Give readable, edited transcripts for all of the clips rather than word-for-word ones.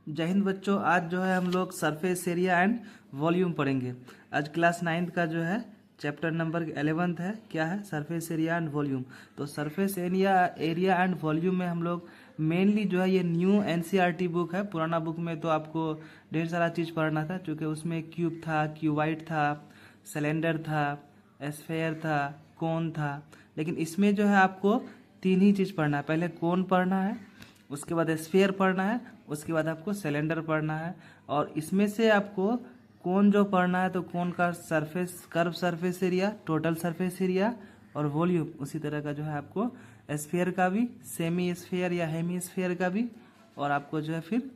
जय हिंद बच्चों। आज जो है हम लोग सरफेस एरिया एंड वॉल्यूम पढ़ेंगे। आज क्लास 9th का जो है चैप्टर नंबर 11th है। क्या है? Surface area and volume. तो सरफेस एरिया एंड वॉल्यूम में हम लोग मेनली जो है ये न्यू एनसीईआरटी बुक है। पुराना बुक में तो आपको ढेर सारा चीज़ पढ़ना था, क्योंकि उसमें क्यूब था, क्यूबाइड था, सिलेंडर था, एस्फेयर था, कोन था। लेकिन इसमें जो है आपको तीन ही चीज़ पढ़ना है। पहले कोन पढ़ना है, उसके बाद स्फीयर पढ़ना है, उसके बाद आपको सिलेंडर पढ़ना है। और इसमें से आपको कोन जो पढ़ना है तो कोन का surface, curve surface area, total surface area और वॉल्यूम। उसी तरह का जो है आपको स्फीयर का भी, सेमी स्फीयर या हेमी स्फीयर का भी, और आपको जो है फिर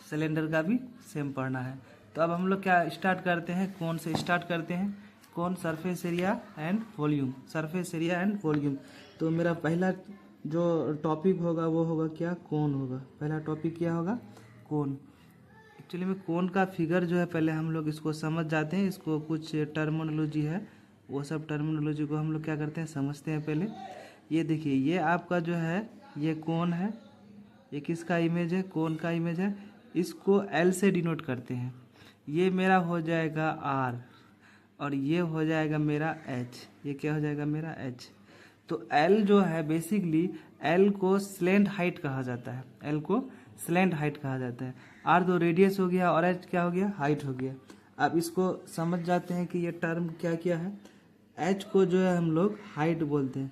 सिलेंडर का भी सेम पढ़ना है। तो अब हम लोग क्या स्टार्ट करते हैं, कोन से स्टार्ट करते हैं। Cone, surface area and volume, surface area and volume. तो मेरा पहला जो टॉपिक होगा वो होगा क्या? कोन होगा। पहला टॉपिक क्या होगा? कोन। एक्चुअली में कोन का फिगर जो है पहले हम लोग इसको समझ जाते हैं। इसको कुछ टर्मिनोलॉजी है, वो सब टर्मिनोलॉजी को हम लोग क्या करते हैं, समझते हैं पहले। ये देखिए, ये आपका जो है ये कोन है, ये किसका इमेज है? कोन का इमेज है। इसको एल से डिनोट करते हैं। ये मेरा हो जाएगा आर और ये हो जाएगा मेरा एच। ये क्या हो जाएगा? मेरा एच। तो एल जो है बेसिकली एल को स्लैंट हाइट कहा जाता है। एल को स्लैंट हाइट कहा जाता है। आर तो रेडियस हो गया और एच क्या हो गया? हाइट हो गया। अब इसको समझ जाते हैं कि ये टर्म क्या क्या है। एच को जो है हम लोग हाइट बोलते हैं।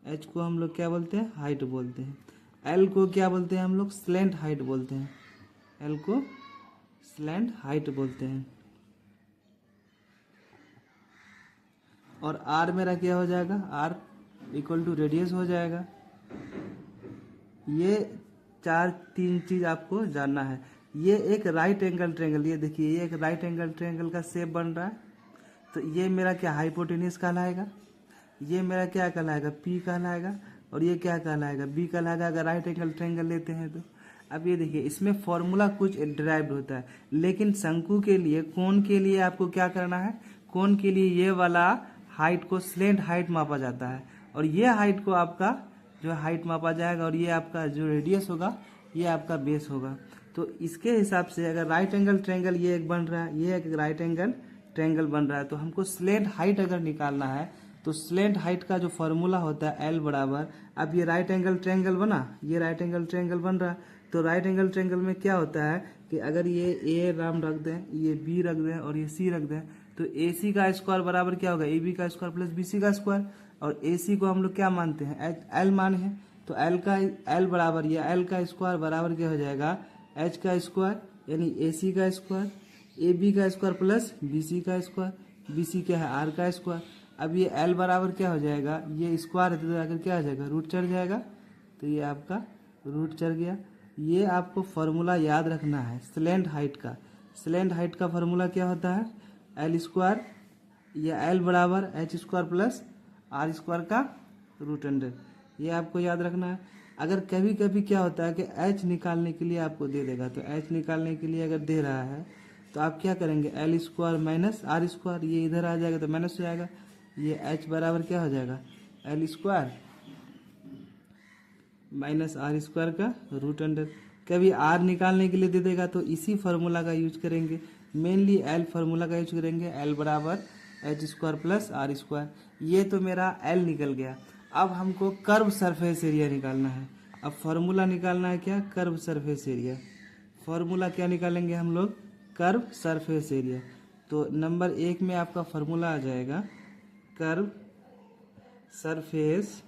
एच को हम लोग क्या बोलते हैं? हाइट बोलते हैं। एल को क्या बोलते हैं हम लोग? स्लैंट हाइट बोलते हैं। एल को स्लैंट हाइट बोलते हैं। और आर मेरा क्या हो जाएगा? आर इक्वल टू रेडियस हो जाएगा। ये तीन चीज आपको जानना है। ये एक राइट एंगल ट्रायंगल, ये देखिए ये एक राइट एंगल ट्रायंगल का शेप बन रहा है। तो ये मेरा क्या हाइपोटेन्यूज कहलाएगा। ये मेरा क्या कहलाएगा? पी कहलाएगा। और ये क्या कहलाएगा? बी कहलाएगा, अगर राइट एंगल ट्रायंगल लेते हैं तो। अब ये देखिए, इसमें फॉर्मूला कुछ डिराइव्ड होता है, लेकिन शंकु के लिए, कोन के लिए आपको क्या करना है? कोन के लिए ये वाला हाइट को स्लैंट हाइट मापा जाता है, और ये हाइट को आपका जो हाइट मापा जाएगा, और ये आपका जो रेडियस होगा ये आपका बेस होगा। तो इसके हिसाब से अगर राइट एंगल ट्रायंगल ये एक बन रहा है, ये एक राइट एंगल ट्रायंगल बन रहा है, तो हमको स्लैंट हाइट अगर निकालना है तो स्लैंट हाइट का जो फॉर्मूला होता है एल बराबर, अब ये राइट एंगल ट्रायंगल बना, ये राइट एंगल ट्रायंगल बन रहा है। तो राइट एंगल ट्रायंगल में क्या होता है कि अगर ये ए नाम रख दें, ये बी रख दें और ये सी रख दें, तो ए सी का स्क्वायर बराबर क्या होगा? ए बी का स्क्वायर प्लस बी सी का स्क्वायर। और ए सी को हम लोग क्या मानते हैं? एल माने हैं। तो एल बराबर, या एल का स्क्वायर बराबर क्या हो जाएगा? एच का स्क्वायर, यानी ए सी का स्क्वायर, ए बी का स्क्वायर प्लस बी सी का स्क्वायर। बी सी क्या है? आर का स्क्वायर। अब ये एल बराबर क्या हो जाएगा? ये स्क्वायर है तो जाकर क्या हो जाएगा? रूट चढ़ जाएगा। तो ये आपका रूट चढ़ गया। ये आपको फॉर्मूला याद रखना है स्लैंट हाइट का। स्लैंट हाइट का फॉर्मूला क्या होता है? एल स्क्वायर, या एल बराबर h square plus r square का रूट अंडर। ये आपको याद रखना है। अगर कभी कभी क्या होता है कि एच निकालने के लिए आपको दे देगा, तो एच निकालने के लिए अगर दे रहा है तो आप क्या करेंगे? L square minus r square, ये इधर आ जाएगा तो माइनस हो जाएगा। ये एच बराबर क्या हो जाएगा? L square minus r square का रूट अंडर। कभी आर निकालने के लिए दे देगा तो इसी फार्मूला का यूज करेंगे, मेनली एल फार्मूला का यूज करेंगे। एल बराबर h square plus r square. ये तो मेरा एल निकल गया। अब हमको कर्व सरफेस एरिया निकालना है। अब फार्मूला निकालना है क्या? Curve surface area. फार्मूला क्या निकालेंगे हम लोग? Curve surface area. तो नंबर 1 में आपका फार्मूला आ जाएगा curve surface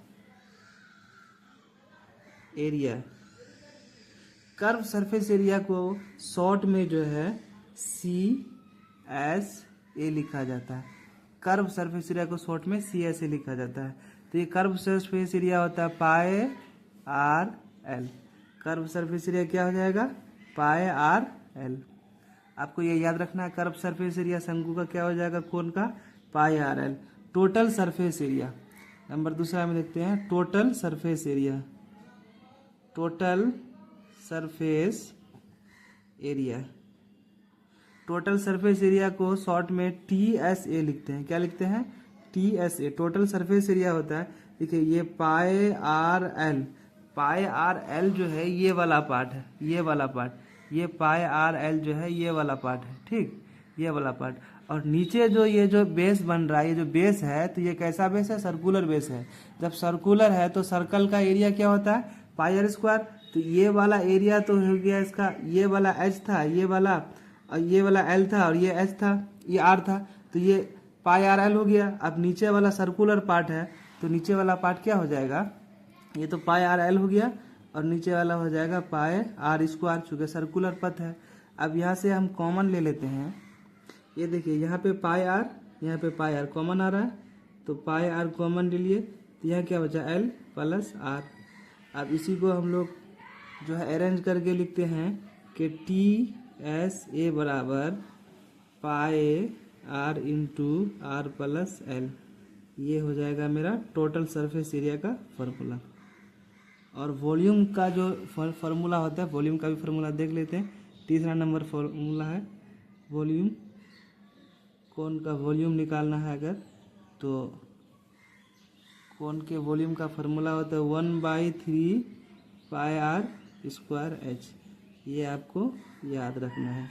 area. Curve surface area को शॉर्ट में जो है CSA लिखा जाता है। कर्व सरफेस एरिया को शॉर्ट में CSA लिखा जाता है। तो ये कर्व सरफेस एरिया होता है पाए R L. Curve surface area क्या हो जाएगा? पाए आर एल। आपको ये याद रखना है। कर्व सरफेस एरिया शंकु का क्या हो जाएगा? कोन का? पाए R L. Total surface area number दूसरा में देखते हैं। Total surface area, total surface area. Total surface area को शॉर्ट में TSA लिखते हैं। क्या लिखते हैं? TSA। टोटल सरफेस एरिया होता है, देखिए ये पाए आर एल। पाई आर एल जो है ये वाला पार्ट है, ये वाला पार्ट, ये पाई आर एल जो है ये वाला पार्ट है, ठीक, ये वाला पार्ट। और नीचे जो ये जो बेस बन रहा है, ये जो बेस है, तो ये कैसा बेस है? सर्कुलर बेस है। जब सर्कुलर है तो सर्कल का एरिया क्या होता है? Pi are square. तो ये वाला एरिया तो हो गया इसका, ये वाला एच था, ये वाला एल था, और ये एच था, ये आर था, तो ये पाई आर एल हो गया। अब नीचे वाला सर्कुलर पार्ट है, तो नीचे वाला पार्ट क्या हो जाएगा? ये तो पाई आर एल हो गया, और नीचे वाला हो जाएगा पाई आर स्क्वायर, चूँकि सर्कुलर पथ है। अब यहाँ से हम कॉमन ले लेते हैं। ये देखिए यहाँ पे पाई आर, यहाँ पे पाई आर कॉमन आ रहा है, तो पाई आर कॉमन ले लिए, तो यहाँ क्या बचा? L plus r. अब इसी को हम लोग जो है अरेंज करके लिखते हैं कि टी एस ए बराबर pi r into r plus l. ये हो जाएगा मेरा टोटल सरफेस एरिया का फॉर्मूला। और वॉल्यूम का जो फार्मूला होता है, वॉल्यूम का भी फार्मूला देख लेते हैं। तीसरा नंबर फार्मूला है वॉल्यूम, कोन का वॉल्यूम निकालना है अगर, तो कोन के वॉल्यूम का फार्मूला होता है 1/3 पाई आर स्क्वायर एच। ये आपको याद रखना है।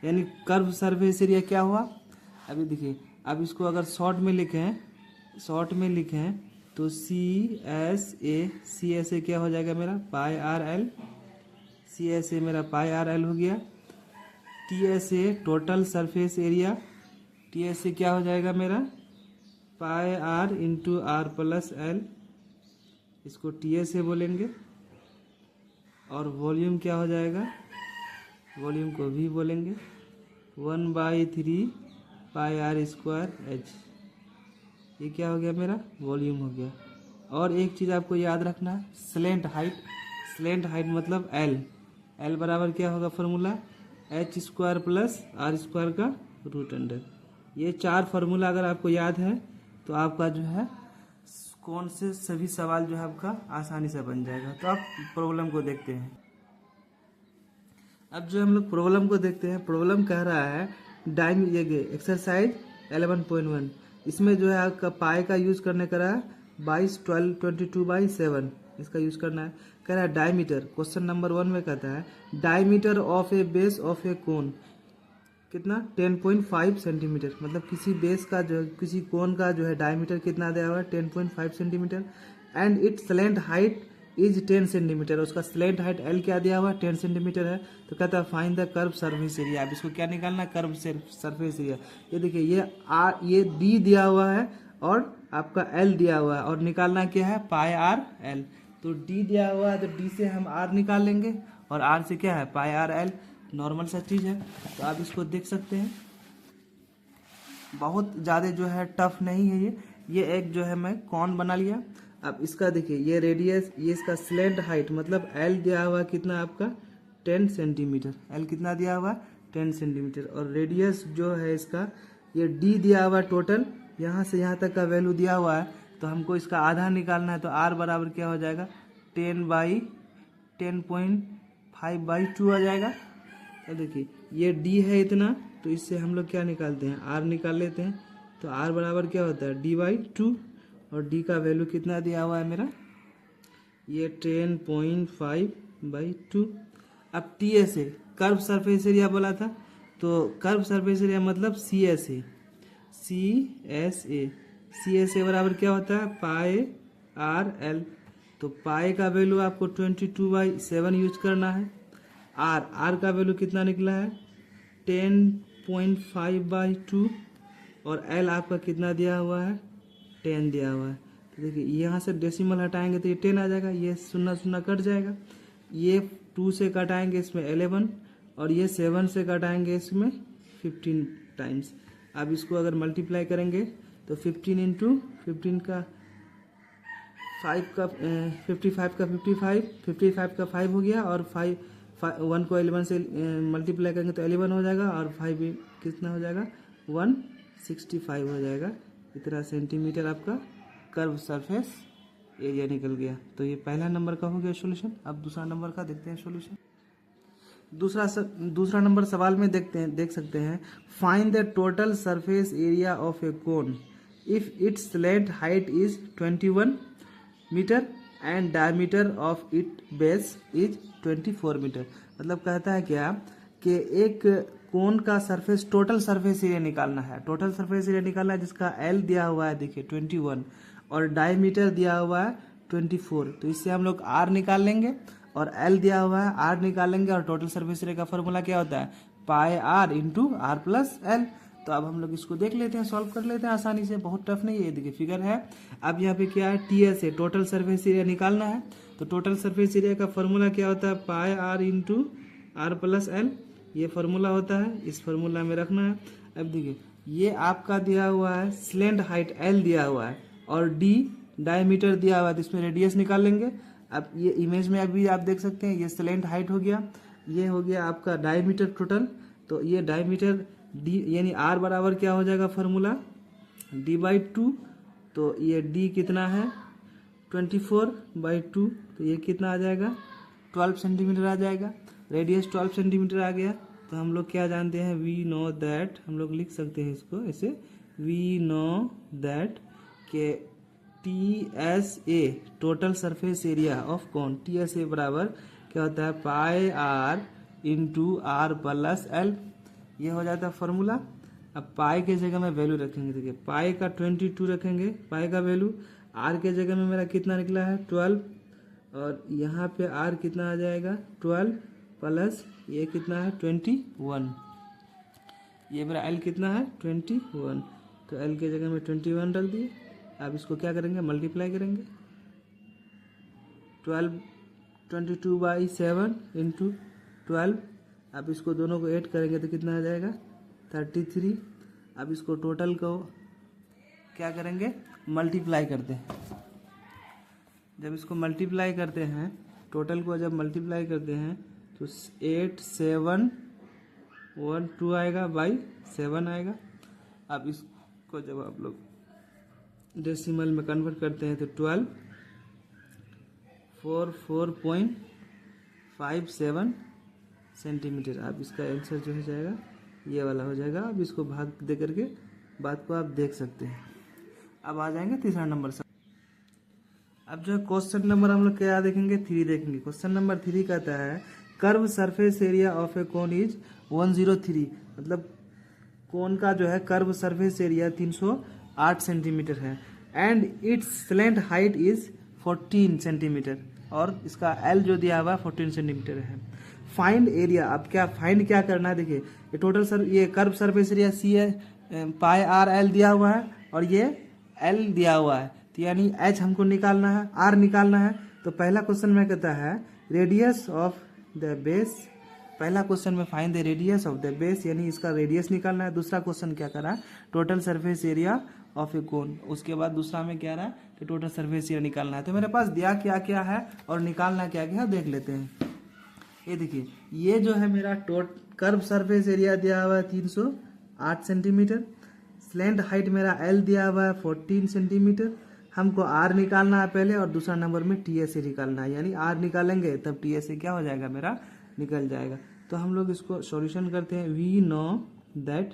यानी कर्व सरफेस एरिया क्या हुआ? अभी देखिए, अब इसको अगर शॉर्ट में लिखें तो सी एस ए क्या हो जाएगा मेरा? Pi r l. C S A मेरा पाई आर एल हो गया। T S A total surface area, T S A क्या हो जाएगा मेरा? Pi r into r plus l, इसको टी एस ए बोलेंगे। और वॉल्यूम क्या हो जाएगा? वॉल्यूम को भी बोलेंगे 1/3 पाई आर स्क्वायर एच। ये क्या हो गया मेरा? वॉल्यूम हो गया। और एक चीज़ आपको याद रखना है, स्लेंट हाइट। स्लेंट हाइट मतलब एल। एल बराबर क्या होगा formula? H square plus r square का रूट अंडर। ये 4 फार्मूला अगर आपको याद है तो आपका जो है कौन से सभी सवाल जो है आपका आसानी से बन जाएगा। तो आप प्रॉब्लम को देखते हैं। अब जो हम लोग प्रॉब्लम को देखते हैं, प्रॉब्लम कह रहा है ये एक्सरसाइज 11.1, इसमें जो है आपका पाई का यूज करने का रहा 22 12 22/7 इसका यूज करना है। कह रहा है डायमीटर, क्वेश्चन नंबर 1 में कहता है diameter of a base of a cone कितना? 10.5 सेंटीमीटर। मतलब किसी बेस का जो किसी कोन का जो है डायमीटर कितना दिया हुआ है? 10.5 centimetre. And it's slant height is 10 centimetre. उसका स्लेंट हाइट एल क्या दिया हुआ है? 10 सेंटीमीटर है। तो कहता है find the curve surface area. अब इसको क्या निकालना? Curve surface area. ये देखिए ये डी दिया हुआ है और आपका एल दिया हुआ है, और निकालना क्या है? Pi r L. तो डी दिया हुआ है तो डी से हम आर निकाल लेंगे, और आर से क्या है? Pi r L. नॉर्मल सा चीज़ है, तो आप इसको देख सकते हैं। बहुत ज़्यादा जो है टफ नहीं है ये एक जो है मैं कौन बना लिया। अब इसका देखिए ये रेडियस, ये इसका स्लेंट हाइट मतलब एल दिया हुआ कितना आपका? 10 सेंटीमीटर। एल कितना दिया हुआ? 10 सेंटीमीटर। और रेडियस जो है इसका ये डी दिया हुआ टोटल, यहाँ से यहाँ तक का वैल्यू दिया हुआ है, तो हमको इसका आधा निकालना है। तो आर बराबर क्या हो जाएगा? 10/10.5/2 आ जाएगा। तो देखिए ये डी है इतना, तो इससे हम लोग क्या निकालते हैं? आर निकाल लेते हैं। तो आर बराबर क्या होता है? d/2। और डी का वैल्यू कितना दिया हुआ है मेरा? ये 10.5/2। अब टी एस ए कर्व सरफेस एरिया बोला था, तो कर्व सरफेस एरिया मतलब सी S A. C S A बराबर क्या होता है? Pi r L. तो पाई का वैल्यू आपको 22/7 यूज करना है। आर का वैल्यू कितना निकला है? 10.5/2। और एल आपका कितना दिया हुआ है? 10 दिया हुआ है। तो देखिए यहाँ से डेसिमल हटाएंगे तो ये 10 आ जाएगा, ये 0 कट जाएगा, ये 2 से कटाएंगे इसमें 11, और ये 7 से कटाएंगे इसमें 15 टाइम्स। अब इसको अगर मल्टीप्लाई करेंगे तो 15 इंटू 15 का 5 का 55 का 55 का 5 हो गया, और 1 को 11 से मल्टीप्लाई करेंगे तो 11 हो जाएगा, और 5 कितना हो जाएगा? 165 हो जाएगा। इतना सेंटीमीटर आपका कर्व सरफेस एरिया निकल गया। तो ये पहला नंबर का हो गया सॉल्यूशन। अब दूसरा नंबर का देखते हैं सॉल्यूशन। दूसरा नंबर सवाल में देख सकते हैं find the total surface area of a cone if its slant height is 21 metre and diameter of it base is 24 metre. मतलब कहता है क्या कि एक कोन का सरफेस टोटल सरफेस एरिया निकालना है। टोटल सरफेस एरिया निकालना है जिसका एल दिया हुआ है देखिए 21 और डायमीटर दिया हुआ है 24। तो इससे हम लोग आर निकाल लेंगे और एल दिया हुआ है आर निकाल लेंगे। और टोटल सरफेस एरिया का फॉर्मूला क्या होता है pi r into r plus l. तो अब हम लोग इसको देख लेते हैं, सॉल्व कर लेते हैं आसानी से, बहुत टफ नहीं है। ये देखिए फिगर है। अब यहाँ पे क्या है टीएस है, टोटल सरफेस एरिया निकालना है। तो टोटल सरफेस एरिया का फॉर्मूला क्या होता है pi r into r plus l, ये फार्मूला होता है, इस फार्मूला में रखना है। अब देखिए ये आपका दिया हुआ है स्लेंट हाइट एल दिया हुआ है और डी डायमीटर दिया हुआ है, तो इसमें रेडियस निकाल लेंगे। अब ये इमेज में अभी आप देख सकते हैं ये स्लेंट हाइट हो गया, ये हो गया आपका डायमीटर टोटल। तो ये डायमीटर डी यानी आर बराबर क्या हो जाएगा फार्मूला d/2। तो ये d कितना है 24/2, तो ये कितना आ जाएगा 12 सेंटीमीटर आ जाएगा। रेडियस 12 सेंटीमीटर आ गया। तो हम लोग क्या जानते हैं वी नो दैट, हम लोग लिख सकते हैं इसको ऐसे, वी नो दैट के T S A total surface area of cone T S A बराबर क्या होता है pi r into r plus l, ये हो जाता है फॉर्मूला। अब पाई के जगह में वैल्यू रखेंगे, देखिए पाई का 22 रखेंगे पाई का वैल्यू, आर के जगह में मेरा कितना निकला है 12 और यहाँ पे आर कितना आ जाएगा 12 प्लस ये कितना है 21, ये मेरा एल कितना है 21। तो एल के जगह में 21 रख दिए। अब इसको क्या करेंगे मल्टीप्लाई करेंगे 22/7 इंटू 12। अब इसको दोनों को ऐड करेंगे तो कितना आ जाएगा 33। अब इसको टोटल को क्या करेंगे मल्टीप्लाई करते हैं। जब इसको मल्टीप्लाई करते हैं टोटल को जब मल्टीप्लाई करते हैं तो 8712 आएगा बाई 7 आएगा। अब इसको जब आप लोग डेसिमल में कन्वर्ट करते हैं तो 1244.57 सेंटीमीटर। अब इसका आंसर जो हो जाएगा ये वाला हो जाएगा। अब इसको भाग दे करके बात को आप देख सकते हैं। अब आ जाएंगे तीसरा नंबर से। अब जो क्वेश्चन नंबर हम लोग क्या देखेंगे 3 देखेंगे। क्वेश्चन नंबर 3 कहता है curve surface area of a cone is 103। मतलब कोन का जो है कर्व सरफेस एरिया 308 सेंटीमीटर है and it's slant height is 14 centimetre और इसका एल जो दिया हुआ 14 सेंटीमीटर है। Find area. अब क्या फाइंड क्या करना है देखिए ये टोटल सर ये कर्व सरफेस एरिया सी है, पाई आर एल दिया हुआ है और ये एल दिया हुआ है, तो यानी एच हमको निकालना है आर निकालना है। तो पहला क्वेश्चन में कहता है रेडियस ऑफ द बेस, पहला क्वेश्चन में find the radius of the base यानी इसका रेडियस निकालना है। दूसरा क्वेश्चन क्या कर रहा है total surface area of a कोन। उसके बाद दूसरा में क्या रहा है कि टोटल सरफेस एरिया निकालना है। तो मेरे पास दिया क्या क्या है और निकालना क्या क्या है देख लेते हैं। ये देखिए ये जो है मेरा कर्व सरफेस एरिया दिया हुआ है 308 सेंटीमीटर, स्लेंट हाइट मेरा एल दिया हुआ है 14 सेंटीमीटर। हमको आर निकालना है पहले और दूसरा नंबर में टी एस ए निकालना है, यानी आर निकालेंगे तब टी एस ए क्या हो जाएगा मेरा निकल जाएगा। तो हम लोग इसको सॉल्यूशन करते हैं। वी नो दैट,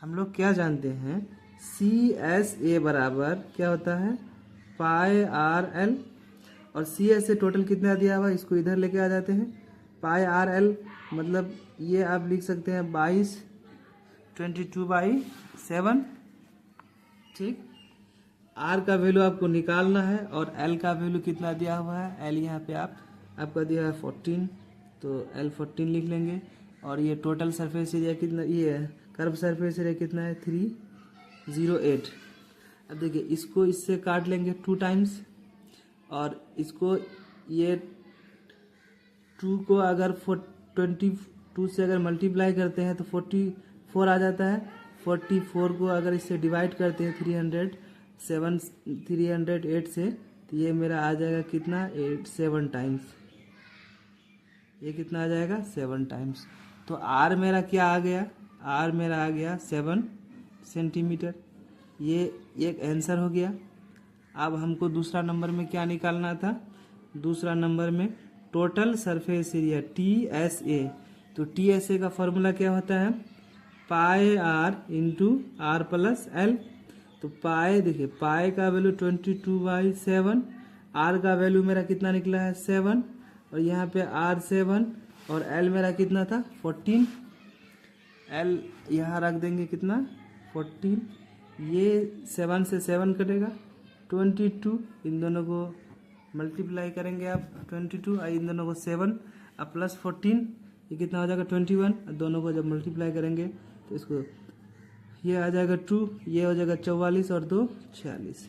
हम लोग क्या जानते हैं सी एस ए बराबर क्या होता है पाई आर एल और सी एस ए टोटल कितना दिया हुआ इसको इधर लेके आ जाते हैं। पाई आर एल मतलब ये आप लिख सकते हैं 22/7, ठीक। आर का वैल्यू आपको निकालना है और एल का वैल्यू कितना दिया हुआ है, एल यहाँ पे आपका दिया है 14, तो एल 14 लिख लेंगे। और ये टोटल सरफेस एरिया कितना, ये है कर्व सरफेस एरिया कितना है 308। अब देखिए इसको इससे काट लेंगे 2 टाइम्स और इसको ये 2 को अगर 22 से अगर मल्टीप्लाई करते हैं तो 44 आ जाता है। 44 को अगर इससे डिवाइड करते हैं 308 से तो ये मेरा आ जाएगा कितना 7 टाइम्स, ये कितना आ जाएगा 7 टाइम्स। तो आर मेरा क्या आ गया, आर मेरा आ गया 7 सेंटीमीटर, ये एक आंसर हो गया। अब हमको दूसरा नंबर में क्या निकालना था, दूसरा नंबर में total surface area T S A. तो टी एस ए का फॉर्मूला क्या होता है pi r into r plus l. तो पाई देखिए पाई का वैल्यू 22/7 आर का वैल्यू मेरा कितना निकला है 7, और यहाँ पे आर 7, और एल मेरा कितना था 14। एल यहाँ रख देंगे कितना 14, ये 7 से 7 कटेगा 22, इन दोनों को मल्टीप्लाई करेंगे आप 22, और इन दोनों को 7 अब प्लस 14, ये कितना हो जाएगा 21, दोनों को जब मल्टीप्लाई करेंगे तो इसको ये आ जाएगा 2, ये हो जाएगा 44 और 2 46,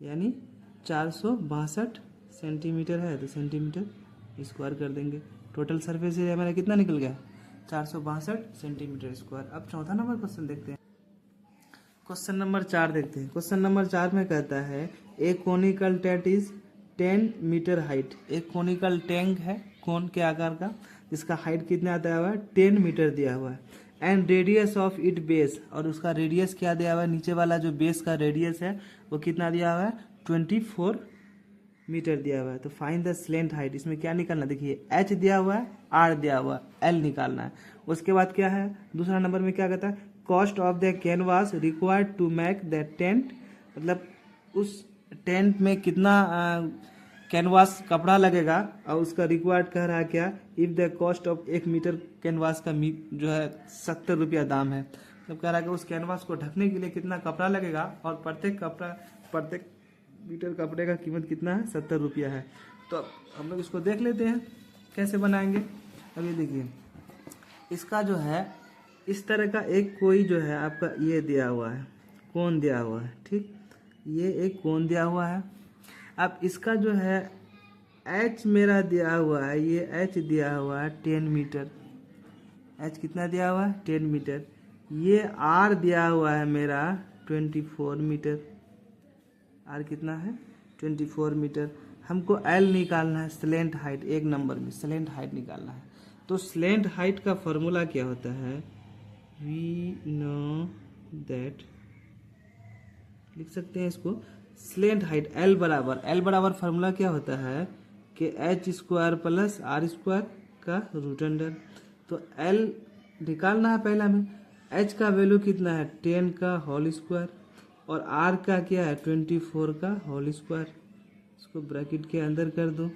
यानी 462 सेंटीमीटर है, तो सेंटीमीटर स्क्वायर कर देंगे। टोटल सरफेस एरिया मेरा कितना निकल गया 462 सेंटीमीटर स्क्वायर। अब चौथा नंबर क्वेश्चन देखते हैं। क्वेश्चन नंबर 4 देखते हैं। क्वेश्चन नंबर 4 में कहता है ए कोनिकल टैट इज 10 मीटर हाइट। एक कोनिकल टैंक है कोन के आकार का, जिसका हाइट कितना दिया हुआ है 10 मीटर दिया हुआ है, and radius of it base, और उसका रेडियस क्या दिया हुआ है, नीचे वाला जो बेस का रेडियस है वो कितना दिया हुआ है 24 मीटर दिया हुआ है। तो फाइंड द स्लेंट हाइट, इसमें क्या निकालना, देखिए एच दिया हुआ है, आर दिया हुआ है, एल निकालना है। उसके बाद क्या है दूसरा नंबर में क्या कहता है, cost of the canvas required to make the tent, मतलब उस टेंट में कितना कैनवास कपड़ा लगेगा, और उसका रिक्वायर्ड कह रहा है क्या, if the cost of 1 metre canvas का जो है 70 रुपया दाम है। मतलब कह रहा है कि उस कैनवास को ढकने के लिए कितना कपड़ा लगेगा, और प्रत्येक मीटर कपड़े का कीमत कितना है 70 रुपया है। तो अब हम लोग इसको देख लेते हैं कैसे बनाएंगे। अब ये देखिए, इसका जो है इस तरह का एक कोई जो है आपका ये दिया हुआ है, कोन दिया हुआ है, ठीक, ये एक कोन दिया हुआ है। अब इसका जो है एच मेरा दिया हुआ है, ये एच दिया हुआ है 10 मीटर, एच कितना दिया हुआ है 10 मीटर। ये आर दिया हुआ है मेरा 24 मीटर, आर कितना है 24 मीटर। हमको एल निकालना है, स्लेंट हाइट, एक नंबर में स्लेंट हाइट निकालना है। तो स्लेंट हाइट का फॉर्मूला क्या होता है, वी नो दैट, लिख सकते हैं इसको, स्लेंट हाइट एल बराबर फार्मूला क्या होता है कि h square plus r square का रूट अंडर। तो एल निकालना है पहला में, एच का वैल्यू कितना है 10 का होल स्क्वायर, और आर का क्या है 24 का होल स्क्वायर, इसको ब्रैकेट के अंदर कर दो।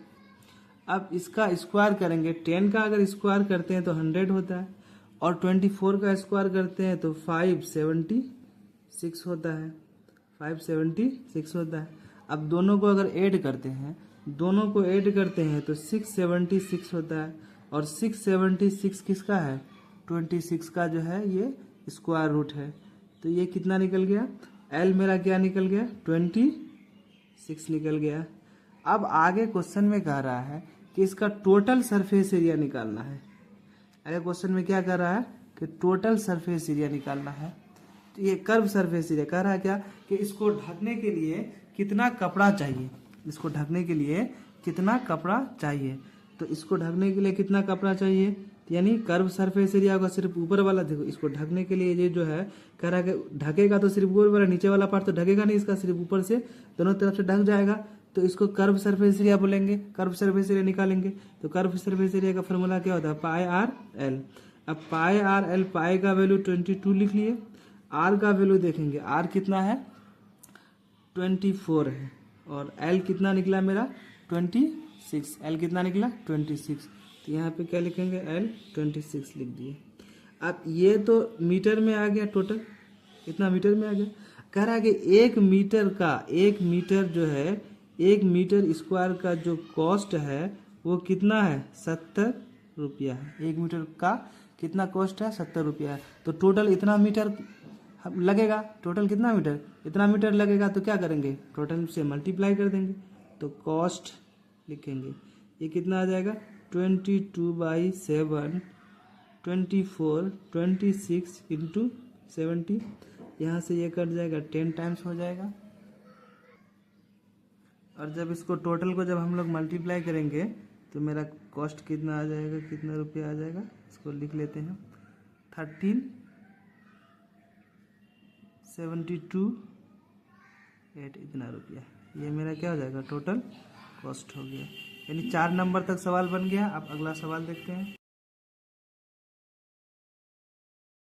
अब इसका स्क्वायर करेंगे, 10 का अगर स्क्वायर करते हैं तो 100 होता है, और 24 का स्क्वायर करते हैं तो 576 होता है, 576 होता है। अब दोनों को अगर ऐड करते हैं, तो 676 होता है, और 676 किसका है 26 का जो है ये स्क्वायर रूट है। तो ये कितना निकल गया, एल मेरा क्या निकल गया 26 निकल गया। अब आगे क्वेश्चन में कह रहा है कि इसका टोटल सरफेस एरिया निकालना है। अगर क्वेश्चन में क्या कर रहा है कि टोटल सरफेस एरिया निकालना है, तो ये कर्व सरफेस एरिया कह रहा है क्या कि इसको ढकने के लिए कितना कपड़ा चाहिए, इसको ढकने के लिए कितना कपड़ा चाहिए। तो इसको ढकने के लिए कितना कपड़ा चाहिए, यानी कर्व सरफेस एरिया होगा सिर्फ ऊपर वाला। देखो इसको ढकने के लिए ये जो है कह रहा है कि ढकेगा तो सिर्फ ऊपर वाला, नीचे वाला पार्ट तो ढकेगा नहीं, इसका सिर्फ ऊपर से दोनों तरफ से ढक जाएगा। तो इसको कर्व सरफेस एरिया बोलेंगे, कर्व सरफेस एरिया निकालेंगे। तो कर्व सरफेस एरिया का फॉर्मूला क्या होता है, पाई आर एल। अब पाई आर एल, पाई का वैल्यू 22 लिख लिए, आर का वैल्यू देखेंगे, आर कितना है 24 है, और एल कितना निकला मेरा 26, एल कितना निकला 26। तो यहाँ पे क्या लिखेंगे, एल 26 लिख दिए। अब ये तो मीटर में आ गया, टोटल इतना मीटर में आ गया। कह रहा है कि 1 मीटर जो है 1 मीटर स्क्वायर का जो कॉस्ट है वो कितना है 70 रुपया है। 1 मीटर का कितना कॉस्ट है 70 रुपया है। तो टोटल इतना मीटर लगेगा, टोटल कितना मीटर, इतना मीटर लगेगा। तो क्या करेंगे, टोटल से मल्टीप्लाई कर देंगे, तो कॉस्ट लिखेंगे, ये कितना आ जाएगा 22/7, 24, 26 इंटू 70, यहाँ से ये कट जाएगा 10 टाइम्स हो जाएगा। और जब इसको टोटल को जब हम लोग मल्टीप्लाई करेंगे तो मेरा कॉस्ट कितना आ जाएगा, कितना रुपया आ जाएगा, इसको लिख लेते हैं 1372.8 इतना रुपया। ये मेरा क्या हो जाएगा, टोटल कॉस्ट हो गया। यानी 4 नंबर तक सवाल बन गया। अब अगला सवाल देखते हैं।